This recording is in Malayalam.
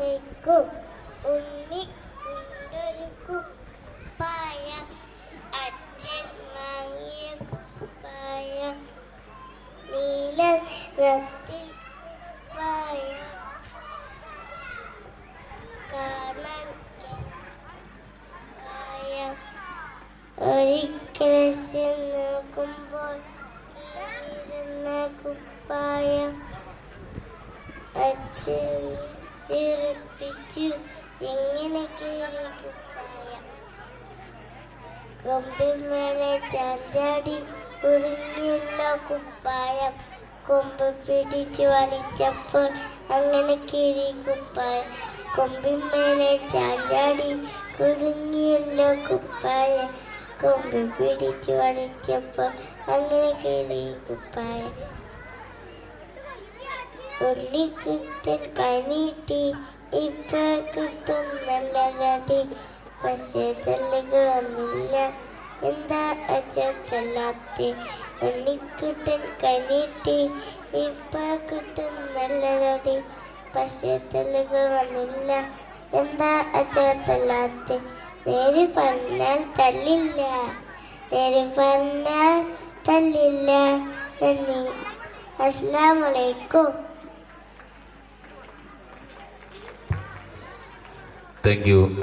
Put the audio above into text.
വെക്കും ഉണ്ണി കുണ്ടൊരു കുപ്പായം അച്ഛൻ വാങ്ങിയ കുപ്പായം നീല നിറത്തിൽ കുപ്പായം കാണാൻ കുപ്പായം ഒരിക്കൽ നോക്കുമ്പോൾ കീറുന്ന കുപ്പായം അച്ഛൻ ഉറപ്പിച്ചു എങ്ങനെ കീറി കുപ്പായം കൊമ്പിന്മേലെ ചാഞ്ചാടി കുടുങ്ങിയല്ലോ കുപ്പായം കൊമ്പ് പിടിച്ചു വലിച്ചപ്പോൾ അങ്ങനെ കീറി കുപ്പായം കൊമ്പിന്മേലെ ചാഞ്ചാടി കുടുങ്ങിയല്ലോ കുപ്പായം കൊമ്പ് പിടിച്ചു വലിച്ചപ്പോൾ അങ്ങനെ കീറി കുപ്പായം ഉണ്ണിക്കുട്ടൻ കൈനീട്ടി ഇപ്പൊ കിട്ടും നല്ലതടി പക്ഷേ തല്ലുകളൊന്നുമില്ല എന്താ അച്ഛല്ലാത്തി ഉണ്ണിക്കുട്ടൻ കൈനീട്ടി ഇപ്പൊ കിട്ടും നല്ലതടി പക്ഷേ തല്ലുകളൊന്നുമില്ല എന്താ അച്ഛല്ലാത്തി നേര് പറഞ്ഞാൽ തല്ലില്ല നേര് പറഞ്ഞാൽ തല്ലില്ല നന്ദി. അസ്സലാമു അലൈക്കും. Thank you.